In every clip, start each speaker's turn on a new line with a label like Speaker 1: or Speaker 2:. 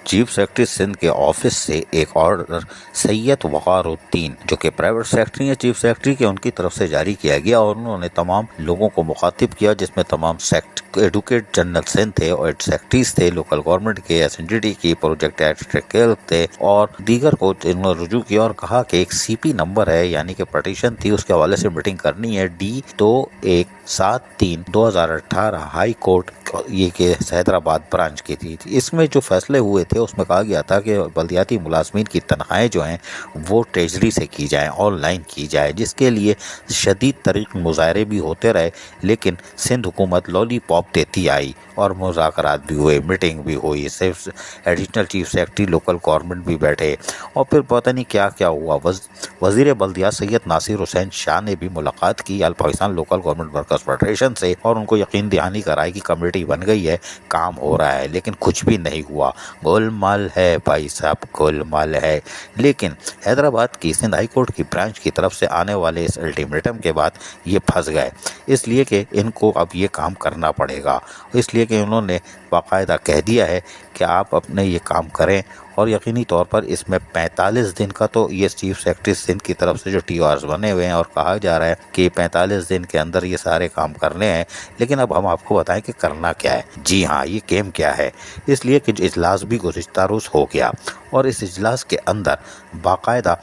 Speaker 1: Chief secretary Sindh کے office سے ایک آرڈر سید وقار الدین جو کہ پرائیویٹ سیکرٹری ہیں چیف سیکرٹری کے، ان کی طرف سے جاری کیا گیا اور انہوں نے تمام لوگوں کو مخاطب کیا، جس میں تمام ایڈوکیٹ جنرل سندھ تھے اور سیکرٹریز تھے، لوکل گورنمنٹ کے، SNDT کی، پروجیکٹ ایکٹیکل تھے اور دیگر کو انہوں نے رجوع کیا اور کہا کہ ایک CP نمبر ہے یعنی کہ پٹیشن تھی، اس کے حوالے سے میٹنگ کرنی ہے D2173/2018 ہائی کورٹ یہ کہ حیدرآباد برانچ کی تھی۔ اس میں جو فیصلے ہوئے تھے اس میں کہا گیا تھا کہ بلدیاتی ملازمین کی تنخواہیں جو ہیں وہ ٹریجری سے کی جائیں، آن لائن کی جائے، جس کے لیے شدید ترین مظاہرے بھی ہوتے رہے، لیکن سندھ حکومت لولی پاپ دیتی آئی اور مذاکرات بھی ہوئے، میٹنگ بھی ہوئی، صرف additional chief secretary local government بھی بیٹھے اور پھر پتہ نہیں کیا کیا ہوا۔ وزیر بلدیات سید ناصر حسین شاہ نے بھی ملاقات کی Pakistan local government workers federation سے اور ان کو یقین دہانی کرائی کہ کمیٹی بن گئی ہے، کام ہو رہا ہے، لیکن کچھ بھی نہیں ہوا۔ گول مال ہے بھائی صاحب، گول مال ہے۔ لیکن حیدرآباد کی سندھ ہائی کورٹ کی برانچ کی طرف سے آنے والے اس الٹیمیٹم کے بعد یہ پھنس گئے، اس لیے کہ ان کو اب یہ کام کرنا پڑے گا، اس لیے کہ انہوں نے باقاعدہ کہہ دیا ہے کہ آپ اپنے یہ کام کریں اور یقینی طور پر اس میں 45 دن کا تو یہ چیف سیکرٹری سندھ کی طرف سے جو TORs بنے ہوئے ہیں اور کہا جا رہا ہے کہ 45 دن کے اندر یہ سارے کام کرنے ہیں، لیکن اب ہم آپ کو بتائیں کہ کرنا کیا ہے۔ جی ہاں، یہ کیم کیا ہے، اس لیے کہ اجلاس بھی گزشتہ روز ہو گیا اور اس اجلاس کے اندر باقاعدہ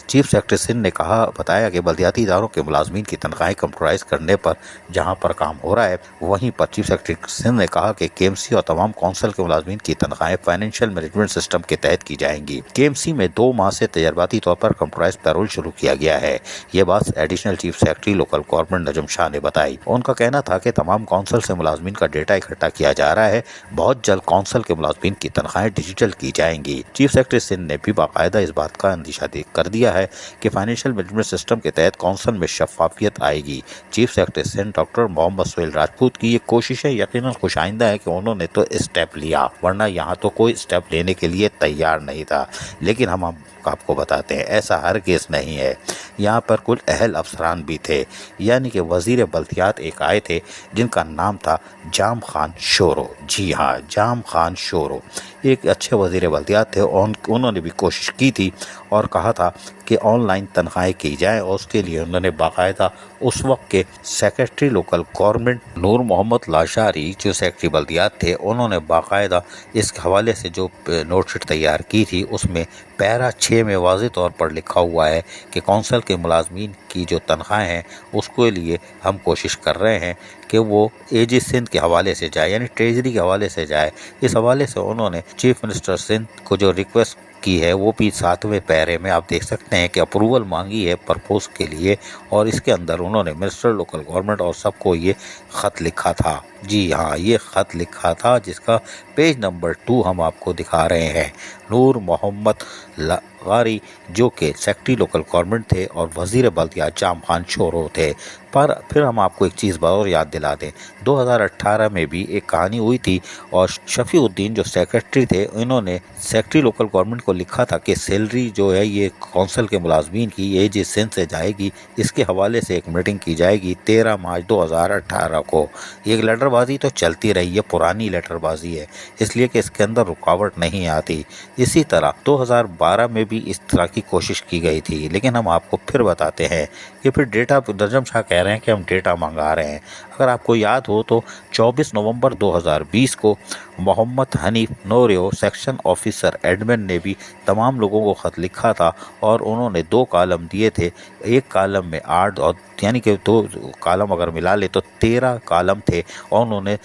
Speaker 1: چیف سیکرٹری سندھ نے بتایا کہ بلدیاتی اداروں کے ملازمین کی تنخواہیں کمپیوٹرائز کرنے پر جہاں پر کام ہو رہا ہے، وہیں پر چیف سیکرٹری سندھ نے کہا کہ KMC اور تمام کونسل کے ملازمین کی تنخواہیں فائنینشیل مینجمنٹ سسٹم کے تحت کی جائیں گی۔ KMC میں 2 ماہ سے تجرباتی طور پر کمپیوٹرائز پیرول شروع کیا گیا ہے۔ یہ بات additional chief secretary local government Najam Shah نے بتائی۔ ان کا کہنا تھا کہ تمام کونسل سے ملازمین کا ڈیٹا اکٹھا کیا جا رہا ہے، بہت جلد کونسل کے ملازمین کی تنخواہیں ڈیجیٹل کی جائیں گی۔ چیف سیکرٹری سندھ نے بھی باقاعدہ اس بات کا اندیشہ کر دیا ہے کہ فائنینشیل مینجمنٹ سسٹم کے تحت کونسل میں شفافیت آئے گی۔ چیف سیکرٹری سندھ ڈاکٹر محمد سہیل راجپوت کی یہ کوششیں یقیناً خوش آئندہ ہے کہ انہوں نے تو اسٹیپ لیا، ورنہ یہاں تو کوئی اسٹیپ لینے کے لیے تیار نہیں تھا۔ لیکن ہم آپ کو بتاتے ہیں ایسا ہرگز نہیں ہے، یہاں پر کل اہل افسران بھی تھے، یعنی کہ وزیر بلدیات ایک آئے تھے جن کا نام تھا جام خان شورو۔ جی ہاں، جام خان شورو ایک اچھے وزیر بلدیات تھے، انہوں نے بھی کوشش کی تھی اور کہا تھا کہ آن لائن تنخواہیں کی جائیں، اور اس کے لیے انہوں نے باقاعدہ اس وقت کے سیکرٹری لوکل گورنمنٹ نور محمد لاشاری جو سیکرٹری بلدیات تھے، انہوں نے باقاعدہ اس حوالے سے جو نوٹ شیٹ تیار کی تھی، اس میں پیرا 6 میں واضح طور پر لکھا ہوا ہے کہ کونسل کے ملازمین کی جو تنخواہیں ہیں اس کے لیے ہم کوشش کر رہے ہیں کہ وہ AG سندھ کے حوالے سے جائے، یعنی ٹریجری کے حوالے سے جائے۔ اس حوالے سے انہوں نے چیف منسٹر سندھ کو جو ریکویسٹ کی ہے وہ بھی 7ویں پیرے میں آپ دیکھ سکتے ہیں کہ اپروول مانگی ہے پرپوز کے لیے، اور اس کے اندر انہوں نے منسٹر لوکل گورنمنٹ اور سب کو یہ خط لکھا تھا۔ جی ہاں، یہ خط لکھا تھا جس کا پیج نمبر 2 ہم آپ کو دکھا رہے ہیں۔ نور محمد لغاری جو کہ سیکرٹری لوکل گورنمنٹ تھے اور وزیر بلدیات جام خان شورو تھے۔ پر پھر ہم آپ کو ایک چیز اور یاد دلا دیں، 2018 میں بھی ایک کہانی ہوئی تھی اور شفیع الدین جو سیکرٹری تھے انہوں نے سیکرٹری لوکل گورنمنٹ کو لکھا تھا کہ سیلری جو ہے یہ کونسل کے ملازمین کی AG سندھ سے جائے گی، اس کے حوالے سے ایک میٹنگ کی جائے گی 13 مارچ 2018 کو۔ یہ لیٹر بازی تو چلتی رہی ہے، پرانی لیٹر بازی ہے، اس لیے کہ اس کے اندر رکاوٹ نہیں آتی۔ اسی طرح 2012 میں بھی اس طرح کی کوشش کی گئی تھی، لیکن ہم آپ کو پھر بتاتے ہیں کہ پھر ڈیٹا نجم شاہ کہہ رہے ہیں کہ ہم ڈیٹا منگا رہے ہیں۔ اگر آپ کو یاد ہو تو 24 نومبر 2020 کو محمد حنیف نوریو سیکشن آفیسر ایڈمن نے بھی تمام لوگوں کو خط لکھا تھا اور انہوں نے 2 کالم دیے تھے، ایک کالم میں 8 اور یعنی کہ 2 کالم اگر ملا لے تو 13 کالم تھے، اور انہوں نے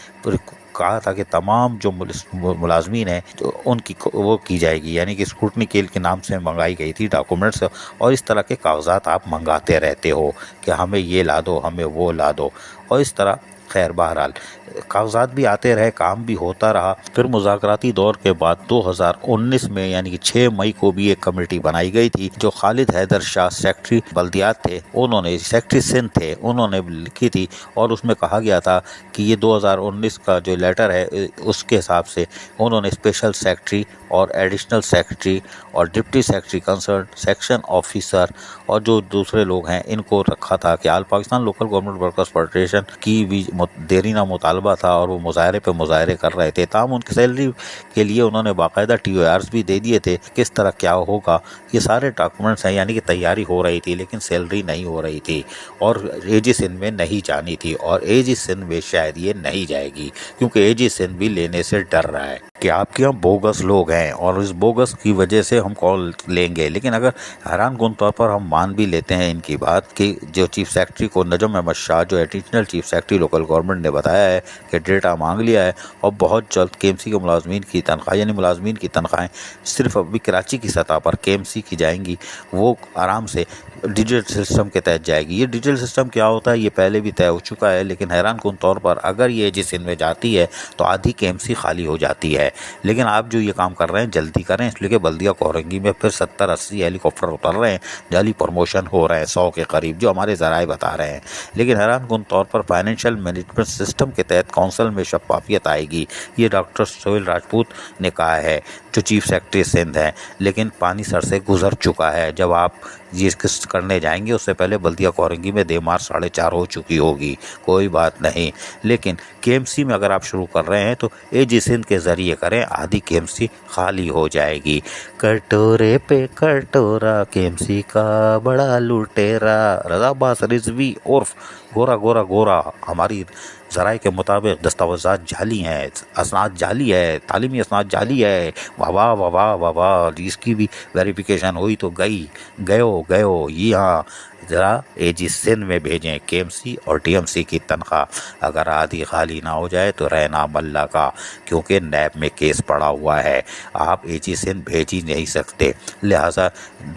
Speaker 1: کہا تھا کہ تمام جو ملازمین ہیں ان کی وہ کی جائے گی، یعنی کہ اسکروٹنی کے نام سے منگائی گئی تھی ڈاکومنٹس، اور اس طرح کے کاغذات آپ منگاتے رہتے ہو کہ ہمیں یہ لا دو، ہمیں وہ لا دو، اور اس طرح خیر بہرحال کاغذات بھی آتے رہے، کام بھی ہوتا رہا۔ پھر مذاکراتی دور کے بعد 2019 میں یعنی کہ 6 مئی کو بھی ایک کمیٹی بنائی گئی تھی جو خالد حیدر شاہ سیکرٹری بلدیات تھے، انہوں نے سیکرٹری سندھ تھے، انہوں نے لکھی تھی، اور اس میں کہا گیا تھا کہ یہ 2019 کا جو لیٹر ہے اس کے حساب سے انہوں نے اسپیشل سیکرٹری اور ایڈیشنل سیکرٹری اور deputy secretary concern section officer اور جو دوسرے لوگ ہیں ان کو رکھا تھا کہ all Pakistan local government workers federation کی بھی دیرینہ مطالبہ مطالبہ تھا اور وہ مظاہرے پہ مظاہرے کر رہے تھے، تاہم ان کی سیلری کے لیے انہوں نے باقاعدہ TORs بھی دے دیے تھے، کس طرح کیا ہوگا یہ سارے ڈاکومنٹس ہیں، یعنی کہ تیاری ہو رہی تھی لیکن سیلری نہیں ہو رہی تھی اور AG سندھ میں نہیں جانی تھی، اور AG سندھ میں شاید یہ نہیں جائے گی کیونکہ AG سندھ بھی لینے سے ڈر رہا ہے کہ آپ کے یہاں بوگس لوگ ہیں اور اس بوگس کی وجہ سے ہم کال لیں گے۔ لیکن اگر حیران کن طور پر ہم مان بھی لیتے ہیں ان کی بات کہ جو چیف سیکرٹری کو نجم احمد شاہ جو additional chief secretary local government نے بتایا ہے کہ ڈیٹا مانگ لیا ہے اور بہت جلد KMC کے ملازمین کی تنخواہ، یعنی ملازمین کی تنخواہیں صرف ابھی کراچی کی سطح پر KMC کی جائیں گی، وہ آرام سے ڈیجیٹل سسٹم کے تحت جائے گی۔ یہ ڈیجیٹل سسٹم کیا ہوتا ہے یہ پہلے بھی طے ہو چکا ہے، لیکن حیران کن طور پر اگر یہ AG سندھ میں جاتی ہے تو آدھی KMC خالی ہو جاتی ہے۔ لیکن آپ جو یہ کام کر رہے ہیں جلدی کریں، اس لیے کہ بلدیہ کورنگی میں پھر 70-80 ہیلی کاپٹر اتر رہے ہیں، جعلی پروموشن ہو رہے ہیں 100 کے قریب، جو ہمارے ذرائع بتا رہے ہیں۔ لیکن حیران کن طور پر فائنینشیل مینجمنٹ سسٹم کے تحت کونسل میں شفافیت آئے گی، یہ ڈاکٹر سہیل راجپوت نے کہا ہے جو چیف سیکرٹری سندھ ہیں، لیکن پانی سر سے گزر چکا ہے۔ جب آپ یہ قسط کرنے جائیں گے اس سے پہلے بلدیہ کورنگی میں 2 مارچ 4:30 ہو چکی ہوگی، کوئی بات نہیں۔ لیکن KMC میں اگر آپ شروع کر رہے ہیں تو AG سندھ کے ذریعے کریں، آدھی KMC خالی ہو جائے گی۔ کٹورے پہ کٹورا KMC کا بڑا لٹیرا، رضا عباس رضوی عرف گورا گورا گورا، ہماری ذرائع کے مطابق دستاویزات جعلی ہیں، اسناد جعلی ہے، تعلیمی اسناد جعلی ہے، واہ واہ واہ واہ واہ واہ، اس کی بھی ویریفیکیشن ہوئی تو گئو یہاں ذرا AG سندھ میں بھیجیں KMC اور TMC کی تنخواہ، اگر آدھی خالی نہ ہو جائے تو رہنا ملا کا، کیونکہ نیب میں کیس پڑا ہوا ہے، آپ AG سندھ بھیج ہی نہیں سکتے۔ لہٰذا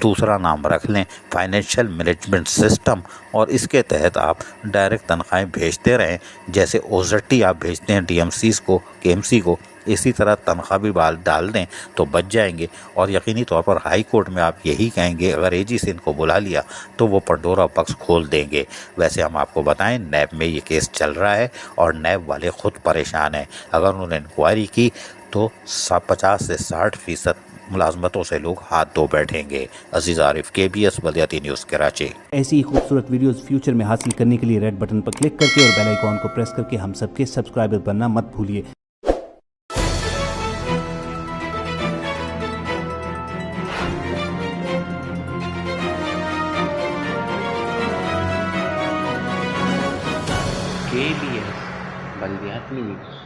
Speaker 1: دوسرا نام رکھ لیں فائنینشیل مینجمنٹ سسٹم، اور اس کے تحت آپ ڈائریکٹ تنخواہیں بھیجتے رہیں، جیسے OZT آپ بھیجتے ہیں DMCs کو KMC کو، اسی طرح تنخواہ بھی ڈال دیں تو بچ جائیں گے۔ اور یقینی طور پر ہائی کورٹ میں آپ یہی کہیں گے اگر AG سندھ کو بلا لیا تو وہ پنڈورا باکس کھول دیں گے۔ ویسے ہم آپ کو بتائیں نیب میں یہ کیس چل رہا ہے اور نیب والے خود پریشان ہیں، اگر انہوں نے انکوائری کی تو 50 سے 60% ملازمتوں سے لوگ ہاتھ دھو بیٹھیں گے۔ عزیز عارف، KBS بلدیاتی نیوز کراچی۔
Speaker 2: ایسی ہی خوبصورت ویڈیوز فیوچر میں حاصل کرنے کے لیے ریڈ بٹن پر کلک کر کے اور بیل آئیکن کو پریس کر کے ہم سب کے سبسکرائبر بننا مت بھولیے۔
Speaker 3: KBS بلدیاتی نیوز۔